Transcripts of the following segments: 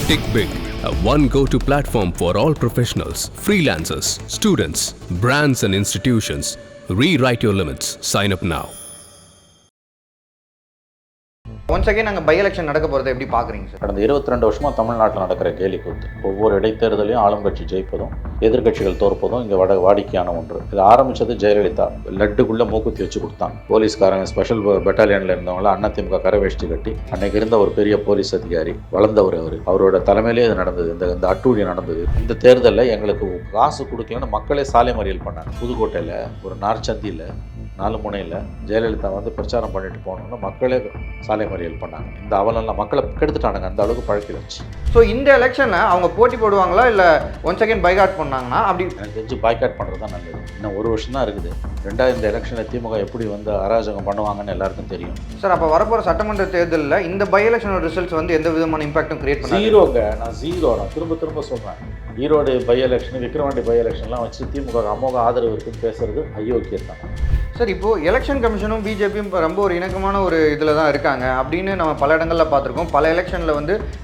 Tick Big, a one go-to platform for all professionals, freelancers, students, brands and institutions. Rewrite your limits. Sign up now. Once again நாங்கள் by election நடக்க போகிறத எப்படி பார்க்குறீங்க sir? கடந்த 22 வருஷமாக தமிழ்நாட்டில் நடக்கிற கேலி கூத்து. ஒவ்வொரு இடைத்தேர்தலையும் ஆளும் கட்சி ஜெயிப்பதும் எதிர்கட்சிகள் தோற்பதும் இங்கே வாடிக்கையான ஒன்று. இது ஆரம்பித்தது ஜெயலலிதா. லட்டுக்குள்ளே மூக்குத்தி வச்சு கொடுத்தாங்க. போலீஸ்காரங்க ஸ்பெஷல் பெட்டாலியனில் இருந்தவங்கள அதிமுக கரவேஷ்டி கட்டி அன்னைக்கு இருந்த ஒரு பெரிய போலீஸ் அதிகாரி வளர்ந்தவர் அவரோட தலைமையிலே இது நடந்தது. இந்த அட்டூழியம் நடந்தது. இந்த தேர்தலில் எங்களுக்கு காசு கொடுக்கலன்னு மக்களே சாலை மறியல் பண்ணாங்க. புதுக்கோட்டையில் ஒரு நார்ச்சந்தியில் 4 முனையில் ஜெயலலிதா பிரச்சாரம் பண்ணிட்டு போனோம்னா மக்களே சாலை மறியல் பண்ணாங்க. இந்த அவலெல்லாம் மக்களை கெடுத்துட்டானுங்க. அந்த அளவுக்கு பழக்கிடுச்சு. ஸோ இந்த எலெக்ஷனை அவங்க போட்டி போடுவாங்களா இல்லை ஒன்ஸ் அகைன் பைகாட் பண்ணாங்கன்னா? அப்படி எனக்கு தெரிஞ்சு பாய்காட் பண்ணுறது தான் நல்லது. இன்னும் ஒரு வருஷம் தான் இருக்குது. இந்த எலெக்ஷனில் திமுக எப்படி அராஜகம் பண்ணுவாங்கன்னு எல்லாருக்கும் தெரியும் சார். அப்போ வரப்போகிற சட்டமன்ற தேர்தலில் இந்த பை எலெக்ஷனோட ரிசல்ட்ஸ் எந்த விதமான இம்பாக்டும் கிரியேட் பண்ண? நான் திரும்ப சொல்கிறேன். Erode by election, Vikravandi by எலெக்ஷன்லாம் வச்சு திமுக அமோக ஆதரவு இருக்குன்னு பேசுறது அயோக்கியம் தான். சார், இப்போது எலெக்ஷன் கமிஷனும் பிஜேபியும் ரொம்ப ஒரு இணக்கமான ஒரு இதில் தான் இருக்காங்க அப்படின்னு நம்ம பல இடங்களில் பார்த்துருக்கோம். பல எலெக்ஷனில்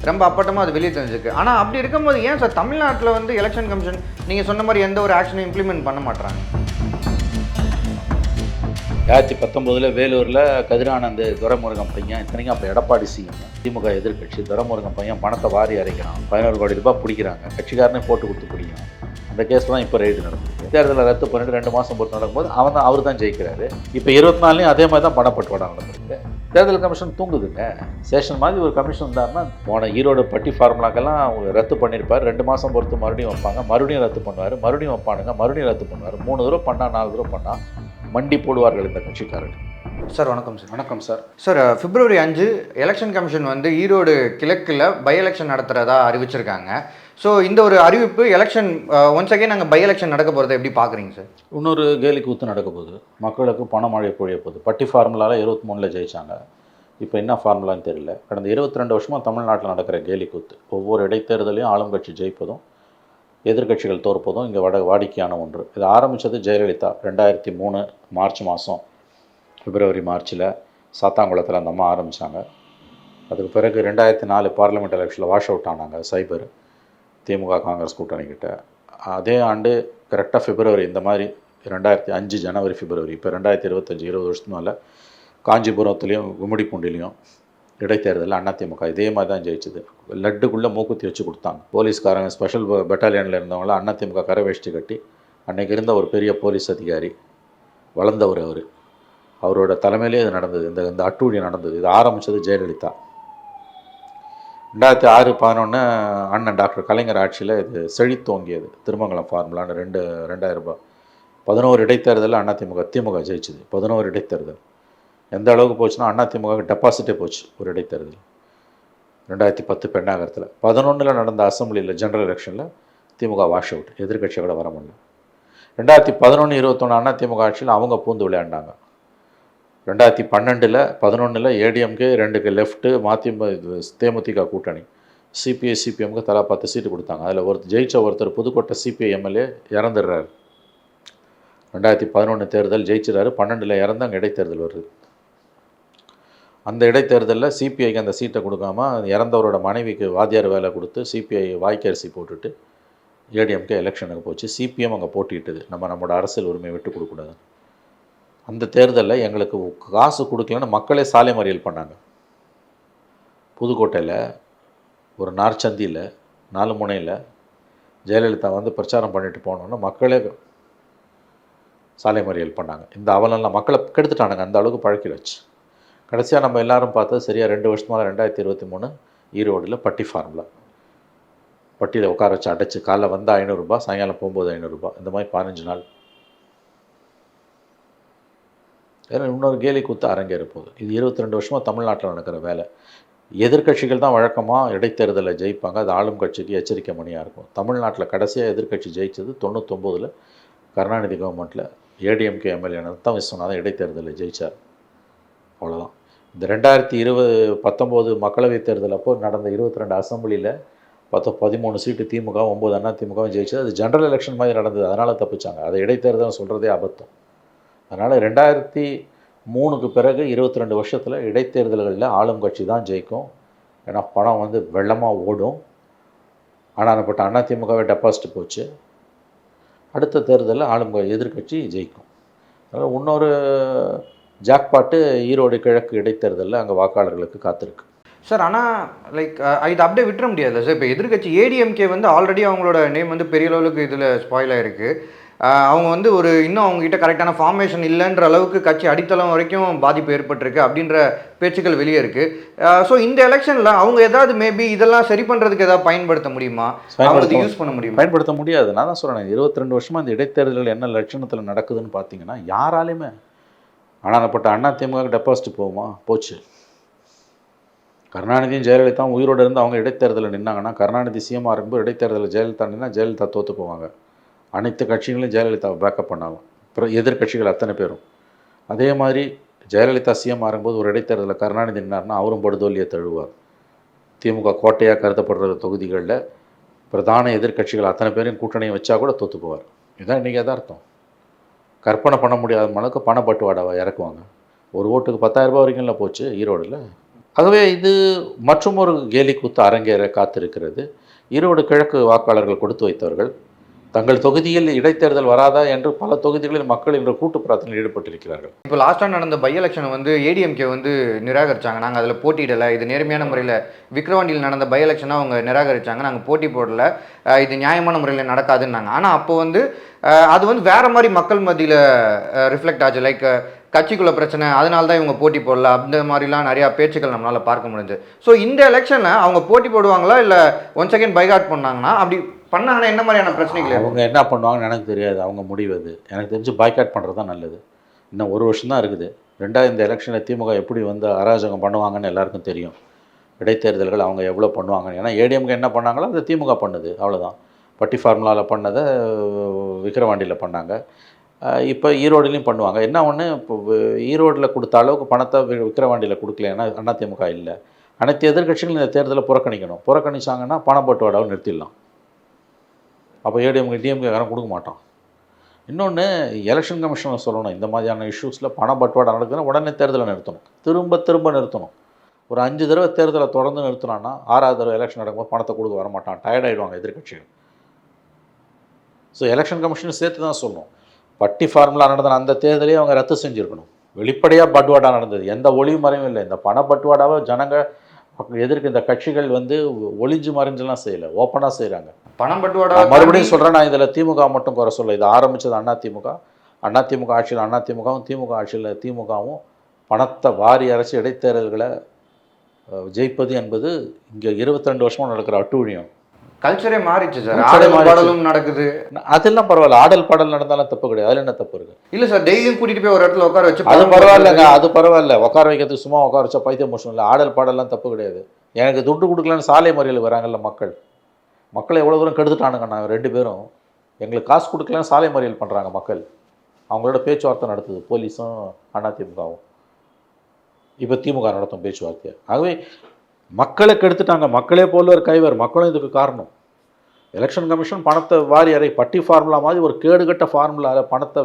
ரொம்ப அப்பட்டமாக அது வெளியே தெரிஞ்சிருக்கு. ஆனால் அப்படி இருக்கும்போது ஏன் சார் தமிழ்நாட்டில் எலெக்ஷன் கமிஷன் நீங்கள் சொன்ன மாதிரி எந்த ஒரு ஆக்ஷனும் இம்ப்ளிமெண்ட் பண்ண மாட்டாங்க? 2019 வேலூரில் கதிரானந்த் துரைமுருகன் பையன், இத்தனைக்கும் அப்போ எடப்பாடி சிஎம், திமுக எதிர்கட்சி. துரைமுருகன் பையன் பணத்தை வாரி அரைக்கிறான். 11 கோடி ரூபாய் பிடிக்கிறாங்க. கட்சிக்காரனே போட்டு கொடுத்து பிடிக்கிறான். அந்த கேஸ் தான் இப்போ ரைடு நடந்தது. தேர்தலில் ரத்து பண்ணிட்டு 2 மாதம் பொறுத்து நடக்கும்போது அவர் தான் ஜெயிக்கிறாரு. இப்போ 24 அதே மாதிரி தான் பணப்பட்டுவாடா நடந்திருக்கு. தேர்தல் கமிஷன் தூங்குதுங்க. சேஷன் மாதிரி ஒரு கமிஷன் இருந்தாருன்னா போன ஈரோடு பட்டி ஃபார்முலாக்கெல்லாம் ரத்து பண்ணியிருப்பார். 2 மாதம் பொறுத்து மறுபடியும் வைப்பாங்க, மறுபடியும் ரத்து பண்ணுவார், மறுபடியும் வைப்பானுங்க, மறுபடியும் ரத்து பண்ணுவார். 3 தடவை பண்ணால் 4 தடவை பண்ணால் மண்டி போடுவார்கள் இந்த கட்சிக்காரர்கள். சார் வணக்கம் சார். வணக்கம் sir. Sir, February 5 election commission Erode கிழக்கில் பை எலெக்ஷன் நடத்துகிறதா அறிவிச்சிருக்காங்க. ஸோ இந்த ஒரு அறிவிப்பு எலெக்ஷன் ஒன்ஸ் அகைன் நாங்கள் பை எலெக்ஷன் நடக்க போகிறத எப்படி பார்க்குறீங்க சார்? இன்னொரு கேலி கூத்து நடக்க போகுது. மக்களுக்கு பணமழை பொழிய போகுது. பட்டி ஃபார்முலாவில் 23 ஜெயிச்சாங்க. இப்போ என்ன ஃபார்முலான்னு தெரியல. கடந்த 22 வருஷமாக தமிழ்நாட்டில் நடக்கிற கேலி கூத்து. ஒவ்வொரு இடைத்தேர்தலையும் ஆளும் கட்சி ஜெயிப்பதும் எதிர்கட்சிகள் தோற்பதும் இங்கே வாடிக்கையான ஒன்று. இது ஆரம்பித்தது ஜெயலலிதா 2003 மார்ச் மாதம், பிப்ரவரி மார்ச்சில் சாத்தாங்குளத்தில் அந்த அம்மா ஆரம்பித்தாங்க. அதுக்கு பிறகு 2004 பார்லிமெண்ட் எலெக்ஷனில் வாஷ் அவுட் ஆனாங்க சைபர், திமுக காங்கிரஸ் கூட்டணிக்கிட்ட. அதே ஆண்டு கரெக்டாக பிப்ரவரி, இந்த மாதிரி 2005 ஜனவரி பிப்ரவரி, இப்போ 2025 20 வருஷத்துக்கு மேலே காஞ்சிபுரத்துலேயும் கும்மிடிப்பூண்டிலையும் இடைத்தேர்தலில் அதிமுக இதே மாதிரி தான் ஜெயிச்சது. லட்டுக்குள்ளே மூக்குத்தி வச்சு கொடுத்தாங்க. போலீஸ்காரங்க ஸ்பெஷல் பெட்டாலியனில் இருந்தவங்கள அதிமுக கரவேஷ்டி கட்டி அன்றைக்கு இருந்த ஒரு பெரிய போலீஸ் அதிகாரி வளர்ந்தவர் அவரோட தலைமையிலே இது நடந்தது. இந்த அட்டூழியம் நடந்தது. இது ஆரம்பித்தது ஜெயலலிதா. 2006-11 அண்ணன் டாக்டர் கலைஞர் ஆட்சியில் இது செழித்தோங்கியது. திருமங்கலம் ஃபார்முலான்னு 2000 ரூபாய் 11 இடைத்தேர்தலில் திமுக ஜெயிச்சுது. 11 இடைத்தேர்தல் எந்த அளவுக்கு போச்சுன்னா அதிமுக டெபாசிட்டே போச்சு ஒரு இடைத்தேர்தல். 2010 பெண்ணாகரத்தில் 11 நடந்த அசம்பிளியில் ஜெனரல் எலெக்ஷனில் திமுக வாஷ் அவுட், எதிர்கட்சியோட வர முடியல. 2011-21 அதிமுக ஆட்சியில் அவங்க பூந்து விளையாண்டாங்க. 2012-11 ஏடிஎம்கே 2 லெஃப்ட்டு தேமுதிக கூட்டணி, சிபிஐ சிபிஎம்க்கு தலா 10 சீட்டு கொடுத்தாங்க. அதில் ஜெயிச்ச ஒருத்தர் புதுக்கோட்டை சிபிஐ எம்எல்ஏ இறந்துடுறாரு. 2011 தேர்தல் ஜெயிச்சிடறாரு. 12 இறந்தாங்க. இடைத்தேர்தல் வருது. அந்த இடைத்தேர்தலில் சிபிஐக்கு அந்த சீட்டை கொடுக்காம இறந்தவரோட மனைவிக்கு வாத்தியார் வேலை கொடுத்து சிபிஐ வாய்க்கரிசி போட்டுட்டு ஏடிஎம்கே எலெக்ஷனுக்கு போச்சு. சிபிஎம் அங்கே போட்டிட்டது. நம்மளோட அரசியல் உரிமையை விட்டு கொடுக்கக்கூடாது. அந்த தேர்தலில் எங்களுக்கு காசு கொடுக்கலன்னு மக்களே சாலை மறியல் பண்ணாங்க. புதுக்கோட்டையில் ஒரு நார்ச்சந்தியில் 4 முனையில் ஜெயலலிதா பிரச்சாரம் பண்ணிட்டு போனோன்னா மக்களே சாலை மறியல் பண்ணாங்க. இந்த அவலெல்லாம் மக்களை கெடுத்துட்டானுங்க. அந்த அளவுக்கு பழக்கிடுச்சு. கடைசியாக நம்ம எல்லாரும் பார்த்தது சரியாக 2 வருஷமாக 2023 ஈரோடில் பட்டி ஃபார்முலா. பட்டியில் உட்கார வச்சு அடைச்சி காலைல வந்தால் 500 ரூபாய், சாயங்காலம் போகும்போது 500 ரூபாய், இந்த மாதிரி 15 நாள். ஏன்னா இன்னொரு கேலி கூத்து அரங்கேற போகுது. இது 22 வருஷமாக தமிழ்நாட்டில் நடக்கிற வேலை. எதிர்கட்சிகள் தான் வழக்கமாக இடைத்தேர்தலில் ஜெயிப்பாங்க. அது ஆளும் கட்சிக்கு எச்சரிக்கை மணியாக இருக்கும். தமிழ்நாட்டில் கடைசியாக எதிர்கட்சி ஜெயித்தது 99 கருணாநிதி கவர்மெண்ட்டில் ஏடிஎம்கே எம்எல்ஏ தான் விஸ்வநாதன் இடைத்தேர்தலில் ஜெயித்தார். அவ்வளோதான். இந்த 2019 மக்களவைத் தேர்தல் அப்போ நடந்த 22 அசம்பிளியில் 13 சீட்டு திமுக, 9 அதிமுகவும் ஜெயிச்சது. அது ஜெனரல் எலெக்ஷன் மாதிரி நடந்தது. அதனால் தப்பிச்சாங்க. அதை இடைத்தேர்தல் சொல்கிறதே அபத்தம். அதனால் 2003க்கு பிறகு 22 வருஷத்தில் இடைத்தேர்தல்களில் ஆளும் கட்சி தான் ஜெயிக்கும். ஏன்னா பணம் வெள்ளமாக ஓடும். ஆனானப்பட்ட அதிமுகவே டெபாசிட் போச்சு. அடுத்த தேர்தலில் எதிர்க்கட்சி ஜெயிக்கும். அதனால் இன்னொரு ஜாக்பாட்டு ஈரோடு கிழக்கு இடைத்தேர்தலில் அங்கே வாக்காளர்களுக்கு காத்திருக்கு. சார் ஆனால் லைக் இது அப்படியே விட்டுற முடியாது சார். இப்போ எதிர்க்கட்சி ஏடிஎம்கே வந்து ஆல்ரெடி அவங்களோட நேம் வந்து பெரிய அளவுக்கு இதில் ஸ்பாயில் ஆகிருக்கு. அவங்க வந்து ஒரு இன்னும் அவங்ககிட்ட கரெக்டான ஃபார்மேஷன் இல்லைன்ற அளவுக்கு கட்சி அடித்தளம் வரைக்கும் பாதிப்பு ஏற்பட்டிருக்கு அப்படின்ற பேச்சுக்கள் வெளியே இருக்குது. ஸோ இந்த எலெக்ஷனில் அவங்க ஏதாவது மேபி இதெல்லாம் சரி பண்ணுறதுக்கு ஏதாவது பயன்படுத்த முடியுமா, யூஸ் பண்ண முடியுமா? பயன்படுத்த முடியாது. நான் தான் சொல்கிறேன், 22 வருஷமாக இந்த இடைத்தேர்தல்கள் என்ன லட்சணத்தில் நடக்குதுன்னு பார்த்தீங்கன்னா யாராலையுமே ஆனானப்பட்ட அதிமுக டெபாசிட் போகுமா? போச்சு. கருணாநிதியும் ஜெயலலிதாவும் உயிரோடு இருந்து அவங்க இடைத்தேர்தலில் நின்னாங்கன்னா, கருணாநிதி சிஎம்மாக இருக்கும்போது இடைத்தேர்தலில் ஜெயலலிதா நின்னா ஜெயலலிதா தோற்று போவாங்க. அனைத்து கட்சிகளையும் ஜெயலலிதாவை பேக்கப் பண்ணாலும் அப்புறம் எதிர்கட்சிகள் அத்தனை பேரும். அதே மாதிரி ஜெயலலிதா சிஎம்மாக இருக்கும்போது ஒரு இடைத்தேர்தலில் கருணாநிதி நின்னார்னா அவரும் படுதோல்லியை தழுவார். திமுக கோட்டையாக கருதப்படுற தொகுதிகளில் பிரதான எதிர்கட்சிகள் அத்தனை பேரையும் கூட்டணியை வச்சா கூட தோற்று போவார். இதுதான் இன்றைக்கி எதார்த்தம். கற்பனை பண்ண முடியாத அளவுக்கு பணப்பட்டுவாடாவை இறக்குவாங்க. ஒரு ஓட்டுக்கு 10,000 ரூபாய் வரைக்கும்ல போச்சு ஈரோடில். ஆகவே இது மற்றும் ஒரு கேலி கூத்து அரங்கேற காத்திருக்கிறது. ஈரோடு கிழக்கு வாக்காளர்கள் கொடுத்து வைத்தவர்கள் தங்கள் தொகுதியில் இடைத்தேர்தல் வராதா என்று பல தொகுதிகளில் மக்கள் இன்று கூட்டு பிரார்த்தனையில் ஈடுபட்டிருக்கிறார்கள். இப்போ லாஸ்ட்டாக நடந்த பை எலெக்ஷனை வந்து ஏடிஎம்கே வந்து நிராகரித்தாங்க. நாங்கள் அதில் போட்டியிடலை, இது நேர்மையான முறையில் விக்கிரவாண்டியில் நடந்த பை எலெக்ஷனை அவங்க நிராகரித்தாங்க, நாங்கள் போட்டி போடலை, இது நியாயமான முறையில் நடக்காதுன்னாங்க. ஆனால் அப்போ வந்து அது வந்து வேறு மாதிரி மக்கள் மத்தியில் ரிஃப்ளெக்ட் ஆச்சு. லைக் கட்சிக்குள்ள பிரச்சனை, அதனால தான் இவங்க போட்டி போடல, அந்த மாதிரிலாம் நிறையா பேச்சுக்கள் நம்மளால் பார்க்க முடிஞ்சு. ஸோ இந்த எலெக்ஷனில் அவங்க போட்டி போடுவாங்களா இல்லை ஒன் செகண்ட் பைகாட் பண்ணாங்கன்னா, அப்படி பண்ணாங்கன்னா என்ன மாதிரியான பிரச்சனைகள்? அவங்க என்ன பண்ணுவாங்கன்னு எனக்கு தெரியாது, அவங்க முடிவு அது. எனக்கு தெரிஞ்சு பாய்காட் பண்ணுறது தான் நல்லது. இன்னும் ஒரு வருஷம் தான் இருக்குது. இந்த எலெக்ஷனில் திமுக எப்படி வந்து அராஜகம் பண்ணுவாங்கன்னு எல்லாருக்கும் தெரியும். இடைத்தேர்தல்கள் அவங்க எவ்வளோ பண்ணுவாங்க. ஏன்னா ஏடிஎம்கே என்ன பண்ணாங்களோ அதை திமுக பண்ணுது, அவ்வளோதான். பட்டி ஃபார்முலாவில் பண்ணதை விக்கிரவாண்டியில் பண்ணாங்க. இப்போ ஈரோடுலையும் பண்ணுவாங்க. என்ன ஒன்று, இப்போ ஈரோடில் கொடுத்த அளவுக்கு பணத்தை விக்கிரவாண்டியில் கொடுக்கல. ஏன்னா அதிமுக இல்லை. அனைத்து எதிர்கட்சிகளும் இந்த தேர்தலை புறக்கணிக்கணும். புறக்கணிச்சாங்கன்னா பணப்பட்டுவாடாவை நிறுத்திடலாம். அப்போ டிஎம்கேக்காரன் கொடுக்க மாட்டான். இன்னொன்று, எலெக்ஷன் கமிஷனை சொல்லணும், இந்த மாதிரியான இஷ்யூஸில் பணப்பட்டுவாடா நடக்குதுன்னா உடனே தேர்தலை நிறுத்தணும். திரும்ப நிறுத்தணும். ஒரு 5 தடவை தேர்தலை தொடர்ந்து நிறுத்தினான்னா 6வது தடவை எலெக்ஷன் நடக்கும்போது பணத்தை கொடுக்க வரமாட்டான். டயர்டாயிடுவாங்க எதிர்கட்சிகள். ஸோ எலெக்ஷன் கமிஷனும் சேர்த்து தான் சொல்லணும். பட்டி ஃபார்முலா நடந்த அந்த தேர்தலையே அவங்க ரத்து செஞ்சுருக்கணும். வெளிப்படையாக பட்டுவாடா நடந்தது, எந்த ஒளிவு மறைவும் இல்லை. இந்த பணப்பட்டுவாடாவை ஜனங்க எதிர்க்கு இந்த கட்சிகள் வந்து ஒளிஞ்சு மறைஞ்செல்லாம் செய்யலை, ஓப்பனாக செய்கிறாங்க. பணம் பட்டுவாடா மறுபடியும் சொல்கிறேன், நான் இதில் திமுக மட்டும் குறை சொல்ல. இது ஆரம்பித்தது அதிமுக ஆட்சியில் அதிமுகவும், திமுக ஆட்சியில் திமுகவும் பணத்தை வாரி அரசு இடைத்தேர்தல்களை ஜெயிப்பது என்பது இங்கே 22 வருஷமாக நடக்கிற அட்டூழியம். கல்ச்சரே மாறிச்சு சார். ஆடல் பாடலும் நடக்குது, அதெல்லாம் பரவாயில்ல. ஆடல் பாடல் நடந்தாலும் தப்பு கிடையாது, அதில் என்ன தப்பு இருக்குது? இல்லை சார், டெய்லியும் கூட்டிகிட்டு போய் ஒரு இடத்துல உட்கார வச்சு அது பரவாயில்லைங்க, அது பரவாயில்ல. உட்கார வைக்கிறதுக்கு சும்மா உட்கார வச்சா பைத்தியம் மோஷன் இல்லை. ஆடல் பாடலாம் தப்பு கிடையாது. எனக்கு துட்டு கொடுக்கலன்னு சாலை மறியல் வராங்கல்ல மக்களை எவ்வளோ தூரம் கெடுத்துட்டானுங்க. நாங்கள் 2 பேரும் எங்களுக்கு காசு கொடுக்கலன்னு சாலை மறியல் பண்ணுறாங்க மக்கள். அவங்களோட பேச்சுவார்த்தை நடத்துது போலீஸும் அதிமுகவும். இப்போ திமுக நடத்தும் பேச்சுவார்த்தையை. ஆகவே மக்களை கெடுத்துட்டாங்க. மக்களே போல ஒரு கைவர், மக்களும் இதுக்கு காரணம். எலெக்ஷன் கமிஷன் பணத்தை வாரி அறை பட்டி ஃபார்முலா மாதிரி ஒரு கேடுகட்ட ஃபார்முலாவில் பணத்தை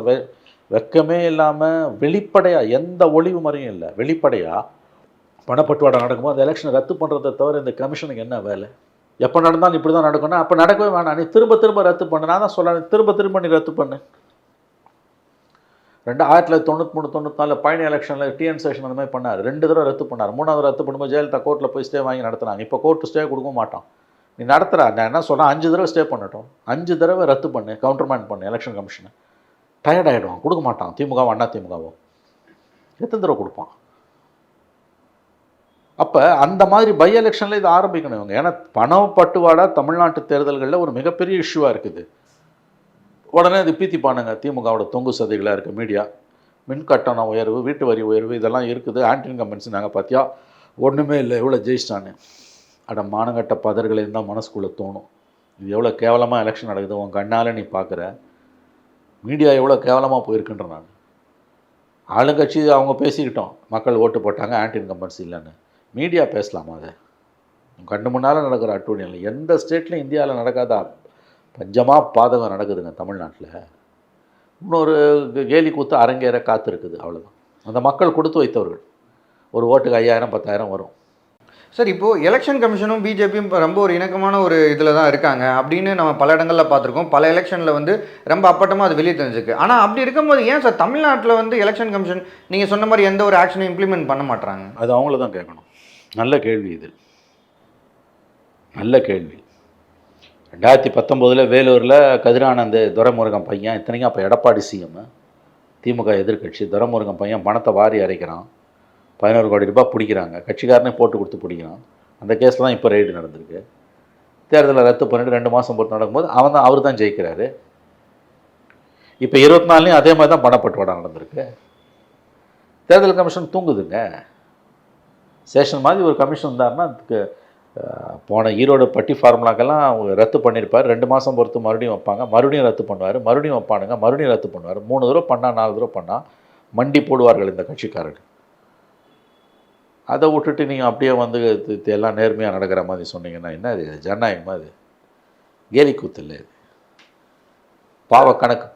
வெக்கமே இல்லாமல் வெளிப்படையாக, எந்த ஒளிவு மறையும் இல்லை, வெளிப்படையாக பணப்பட்டுவாடா நடக்கும்போது அந்த எலெக்ஷனை ரத்து பண்ணுறதை தவிர இந்த கமிஷனுக்கு என்ன வேலை? எப்போ நடந்தாலும் இப்படி தான் நடக்கணும். அப்போ நடக்கவே வேணாம், நீ திரும்ப ரத்து பண்ணு. நான் தான் சொல்கிறேன், திரும்ப நீ ரத்து பண்ணு. 1993-94 பழனி எலெக்ஷனில் டிஎன் சேஷன் அந்த மாதிரி பண்ணார். 2 தடவை ரத்து பண்ணார். 3வது ரத்து பண்ணும்போது ஜெயலலிதா கோர்ட்டில் போய் ஸ்டே வாங்கி நடத்துனாங்க. இப்போ கோர்ட்டு ஸ்டே கொடுக்க மாட்டான். நீ நடத்துகிறா, நான் என்ன சொல்கிறேன், 5 தடவை ஸ்டே பண்ணட்டும், 5 தடவை ரத்து பண்ணு, கவுண்டர்மேன் பண்ணு எலெக்ஷன் கமிஷனை. டயர்ட் ஆகிடுவான், கொடுக்க மாட்டான். திமுகவும் அதிமுகவும் எத்தனை தடவை கொடுப்பான்? அப்போ அந்த மாதிரி பை எலெக்ஷனில் இது ஆரம்பிக்கணும் இவங்க. ஏன்னா பணப்பட்டுவாடா தமிழ்நாட்டு தேர்தல்களில் ஒரு மிகப்பெரிய இஷ்யூவாக இருக்குது. உடனே இது பீத்திப்பானுங்க. திமுகவோட தொங்கு சதைகளாக இருக்குது மீடியா. மின் கட்டண உயர்வு, வீட்டு வரி உயர்வு, இதெல்லாம் இருக்குது. ஆன்டி இன்கம்பன்சி நாங்கள் பார்த்தியா ஒன்றுமே இல்லை, எவ்வளோ ஜெயிச்சிட்டானு. அட மானங்கட்ட பதர்கள் இருந்தால் மனசுக்குள்ளே தோணும், இது எவ்வளோ கேவலமாக எலெக்ஷன் நடக்குது, உன் கண்ணால் நீ பார்க்குற. மீடியா எவ்வளோ கேவலமாக போயிருக்குன்ற நான். ஆளுங்கட்சி அவங்க பேசிக்கிட்டோம், மக்கள் ஓட்டு போட்டாங்க, ஆன்டி இன்கம்பன்சி இல்லைன்னு. மீடியா பேசலாமா? அதை கண்டு முன்னால் நடக்கிற அட்டூழியம் இல்லை. எந்த ஸ்டேட்லையும் இந்தியாவில் நடக்காதா பஞ்சமாக பாதகம் நடக்குதுங்க தமிழ்நாட்டில். இன்னொரு கேலி கூத்து அரங்கேற காத்திருக்குது, அவ்வளோதான். அந்த மக்கள் கொடுத்து வைத்தவர்கள். ஒரு ஓட்டுக்கு 5000 10,000 வரும். சார் இப்போது எலெக்ஷன் கமிஷனும் பிஜேபியும் ரொம்ப ஒரு இணக்கமான ஒரு இதில் தான் இருக்காங்க அப்படின்னு நம்ம பல இடங்களில் பார்த்துருக்கோம். பல எலெக்ஷனில் வந்து ரொம்ப அப்பட்டமாக அது வெளியே தெரிஞ்சிருக்கு. ஆனால் அப்படி இருக்கும்போது ஏன் சார் தமிழ்நாட்டில் வந்து எலெக்ஷன் கமிஷன் நீங்கள் சொன்ன மாதிரி எந்த ஒரு ஆக்ஷனும் இம்ப்ளிமெண்ட் பண்ண மாட்டாங்க? அது அவங்கள தான் கேட்கணும். நல்ல கேள்வி இது, நல்ல கேள்வி. 2019 வேலூரில் கதிரானந்த் துரைமுருகன் பையன், இத்தனைக்கும் அப்போ எடப்பாடி சிஎம், திமுக எதிர்கட்சி, துரைமுருகன் பையன் பணத்தை வாரி அரைக்கிறான், 11 கோடி ரூபாய் பிடிக்கிறாங்க, கட்சிக்காரனே போட்டு கொடுத்து பிடிக்கிறான். அந்த கேஸில் தான் இப்போ ரெய்டு நடந்திருக்கு. தேர்தலை ரத்து பண்ணிட்டு 2 மாதம் பொறுத்து நடக்கும்போது அவர் தான் ஜெயிக்கிறாரு. இப்போ 24 அதே மாதிரி தான் பணப்பட்டுவாடா நடந்திருக்கு. தேர்தல் கமிஷன் தூங்குதுங்க. சேஷன் மாதிரி ஒரு கமிஷன் இருந்தாருன்னா அதுக்கு போன ஈரோடு பட்டி ஃபார்முலாக்கெல்லாம் ரத்து பண்ணியிருப்பார். 2 மாதம் பொறுத்து மறுபடியும் வைப்பாங்க, மறுபடியும் ரத்து பண்ணுவார், மறுபடியும் வைப்பானுங்க, மறுபடியும் ரத்து பண்ணுவார். 3 தடவை பண்ணால் 4 தடவை பண்ணால் மண்டி போடுவார்கள் இந்த கட்சிக்காரர்கள். அதை விட்டுட்டு நீங்கள் அப்படியே வந்து எல்லாம் நேர்மையாக நடக்கிற மாதிரி சொன்னீங்கன்னா என்ன இது ஜனநாயகமாக? இது கேலி கூத்து இல்லை. இது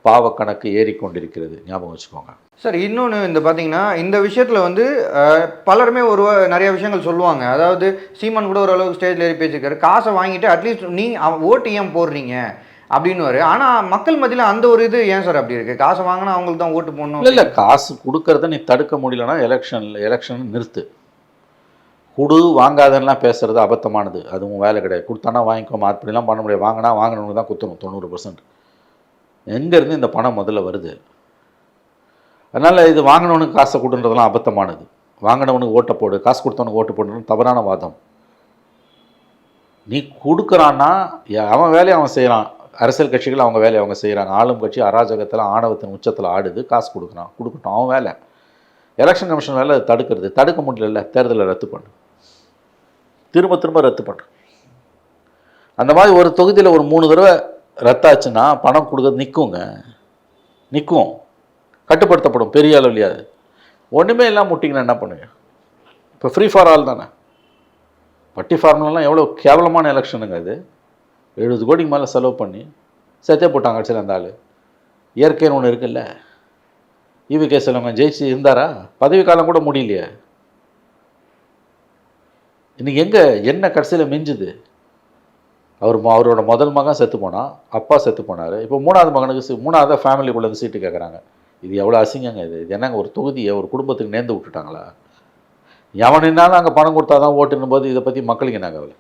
பாவக்கணக்கு ஏறிக்கொண்டிருக்கிறது, ஞாபகம் வச்சுக்கோங்க சார். இன்னொன்று இந்த பார்த்தீங்கன்னா இந்த விஷயத்தில் வந்து பலருமே நிறைய விஷயங்கள் சொல்லுவாங்க. அதாவது சீமான் கூட ஓரளவுக்கு ஸ்டேஜில் ஏறி பேசியிருக்காரு, காசை வாங்கிட்டு அட்லீஸ்ட் ஓட்டு ஏன் போடுறீங்க அப்படின்னு. ஆனால் மக்கள் மத்தியில் அந்த ஒரு இது ஏன் சார் அப்படி இருக்குது? காசை வாங்கினா அவங்களுக்கு தான் ஓட்டு போடணும். இல்லை, காசு கொடுக்கறத நீ தடுக்க முடியலன்னா எலெக்ஷன் நிறுத்து. கொடு வாங்காதெல்லாம் பேசுகிறது அபத்தமானது. அதுவும் வேலை கிடையாது. கொடுத்தானா வாங்கிக்கோமா, அப்படிலாம் பண்ண முடியாது. வாங்கினவங்க தான் குத்தணும் 90%. எங்கேருந்து இந்த பணம் முதல்ல வருது? அதனால் இது வாங்கினவனுக்கு காசை கொடுன்றதெல்லாம் அபத்தமானது. வாங்கினவனுக்கு ஓட்டை போடு, காசு கொடுத்தவனுக்கு ஓட்டு போடுறது தவறான வாதம். நீ கொடுக்குறான்னா அவன் வேலையை அவன் செய்கிறான். அரசியல் கட்சிகள் அவங்க வேலையை அவங்க செய்கிறாங்க. ஆளும் கட்சி அராஜகத்தில் ஆணவத்தின் உச்சத்தில் ஆடுது. காசு கொடுக்கட்டும், அவன் வேலை. எலெக்ஷன் கமிஷன் வேலை அது தடுக்கிறது. தடுக்க முடியல, தேர்தலை ரத்து பண்ணு, திரும்ப ரத்து பண்ணு. அந்த மாதிரி ஒரு தொகுதியில் ஒரு 3 தடவை ரத்தாச்சுன்னா பணம் கொடுக்கறது நிற்கும், கட்டுப்படுத்தப்படும் பெரிய அளவுலையாது. ஒன்றுமே இல்லாமல் முட்டிங்கன்னா என்ன பண்ணுங்க? இப்போ ஃப்ரீ ஃபார் ஆல் தானே. பட்டி ஃபார்முலாம் எவ்வளோ கேவலமான எலெக்ஷனுங்க அது. 70 கோடிக்கு மேலே செலவு பண்ணி சேர்த்தே போட்டாங்க கட்சியில். அந்த ஆள் இயற்கைன்னு ஒன்று இருக்குல்ல. ஈவிகே செல்வங்க ஜெயிச்சு இருந்தாரா? பதவி காலம் கூட முடியலையே. இன்றைக்கி என்ன கடைசியில் மிஞ்சுது? அவரோட முதல் மகன் செத்து போனான், அப்பா செத்து போனார். இப்போ 3வது மகனுக்கு 3வது ஃபேமிலிக்குள்ளேருந்து சீட்டு கேட்குறாங்க. இது எவ்வளோ அசிங்கங்க. இது என்னங்க ஒரு தொகுதியை ஒரு குடும்பத்துக்கு நேர்ந்து விட்டுட்டாங்களா? எவனாலும் அங்கே பணம் கொடுத்தா தான் ஓட்டுன்னும் போது இதை பற்றி மக்களுக்கு என்ன கவலை?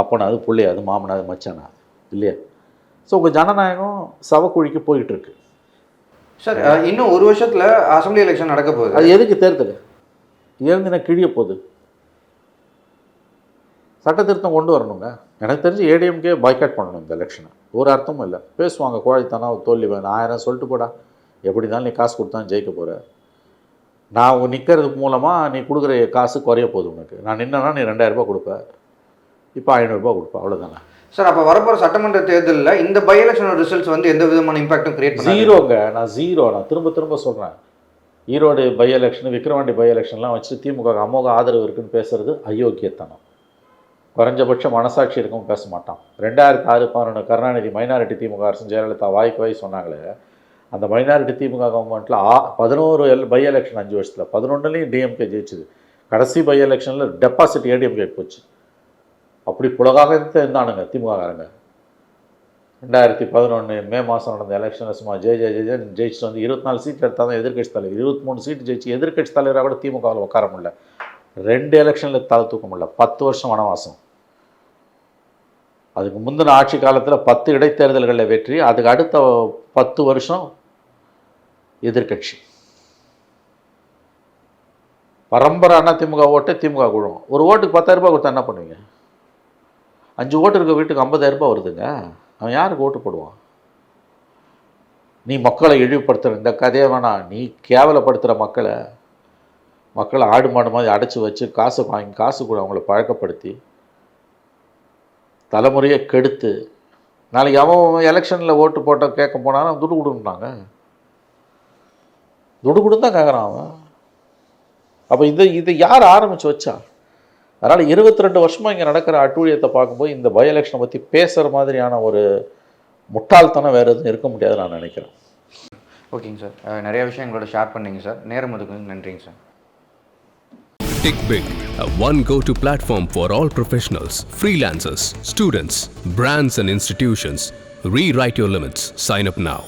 அப்போனா அது பிள்ளையா, அது மாமனா, அது மச்சானா, இல்லையா? ஸோ உங்கள் ஜனநாயகம் சவக்குழிக்கு போயிட்டுருக்கு சார். இன்னும் 1 வருஷத்தில் அசம்பிளி எலெக்ஷன் நடக்க போகுது. அது எதுக்கு தேர்தல்? இருந்து கிழிய போகுது. சட்ட திருத்தம் கொண்டு வரணுங்க. எனக்கு தெரிஞ்சு ஏடிஎம்கே பாய்காட் பண்ணணும் இந்த எலெக்ஷனை. ஒரு அர்த்தமும் இல்லை. பேசுவாங்க கோழைத்தானா தோல்வி வேணும் 1000 சொல்லிட்டு போடா, எப்படி இருந்தாலும் நீ காசு கொடுத்தா ஜெயிக்க போகிற. நான் நிற்கிறதுக்கு மூலமாக நீ கொடுக்குற காசு குறைய போகுது உனக்கு. நான் நின்னா நீ 2000 ரூபாய் கொடுப்ப, இப்போ 500 ரூபாய் கொடுப்பேன், அவ்வளோதானே. சார் அப்போ வரப்போகிற சட்டமன்ற தேர்தலில் இந்த பை எலெக்ஷனோட ரிசல்ட்ஸ் வந்து எந்த விதமான இம்பாக்டும் கிரியேட் பண்ண ஜீரோங்க. நான் திரும்ப சொல்கிறேன். Erode by election, Vikravandi by எலெக்ஷன்லாம் வச்சு திமுக அமோக ஆதரவு இருக்குன்னு பேசுறது அயோக்கியத்தனம். குறைஞ்சபட்ச மனசாட்சி இருக்கும் பேச மாட்டான். 2006-11 கருணாநிதி மைனாரிட்டி திமுக அரசு ஜெயலலிதா வாய் சொன்னாங்களே, அந்த மைனாரிட்டி திமுக கவர்மெண்ட்டில் 11 பை எலெக்ஷன் 5 வருஷத்தில் 11லையும் டிஎம்கே ஜெயிச்சுது. கடைசி பை எலெக்ஷனில் டெபாசிட் ஏடிஎம்கே போச்சு. அப்படி புலகாக இருந்தானுங்க திமுககாரங்க. 2011 மே மாதம் நடந்த எலெக்ஷனில் சும்மா ஜெயிச்சுட்டு வந்து 24 சீட் எடுத்தால் தான் எதிர்கட்சி தலைவர். 23 சீட்டு ஜெயிச்சு எதிர்கட்சி தலைவராக கூட திமுகவில் உட்கார முடியல. 2 எலெக்ஷனில் தலை தூக்க முடியல. 10 வருஷம் வனவாசம். அதுக்கு முந்தின ஆட்சி காலத்தில் 10 இடைத்தேர்தல்களில் வெற்றி. அதுக்கு அடுத்த 10 வருஷம் எதிர்கட்சி. பரம்பரை அண்ணா திமுக ஓட்டு திமுக குழுவும். ஒரு ஓட்டுக்கு 10,000 ரூபாய் கொடுத்தா என்ன பண்ணுவீங்க? 5 ஓட்டு இருக்க வீட்டுக்கு 50,000 ரூபாய் வருதுங்க. அவன் யாருக்கு ஓட்டு போடுவான்? நீ மக்களை இழிவுபடுத்துகிற இந்த கதையை வேணாம். நீ கேவலப்படுத்துகிற மக்களை ஆடு மாடு மாதிரி அடைச்சி வச்சு காசு வாங்கி காசு கூட அவங்கள பழக்கப்படுத்தி தலைமுறையை கெடுத்து நாளைக்கு அவன் எலெக்ஷனில் ஓட்டு போட்ட கேட்க போனாலும் துடு கொடுன்னாங்க. துடு கொடுன்னு தான் கேட்குறான் அவன். அப்போ இதை யார் ஆரம்பித்து வச்சா? அதனால் 22 வருஷமாக இங்கே நடக்கிற அட்டூழியத்தை பார்க்கும்போது இந்த பை எலெக்ஷனை பற்றி பேசுகிற மாதிரியான ஒரு முட்டாள்தனம் வேறு எதுவும் இருக்க முடியாதுன்னு நான் நினைக்கிறேன். ஓகேங்க சார். நிறைய விஷயம் எங்களோட ஷேர் பண்ணிங்க சார். நேரம் ஒதுக்குங்க. நன்றிங்க sir. Tick Big, a one go-to platform for all professionals, freelancers, students, brands and institutions. Rewrite your limits. Sign up now.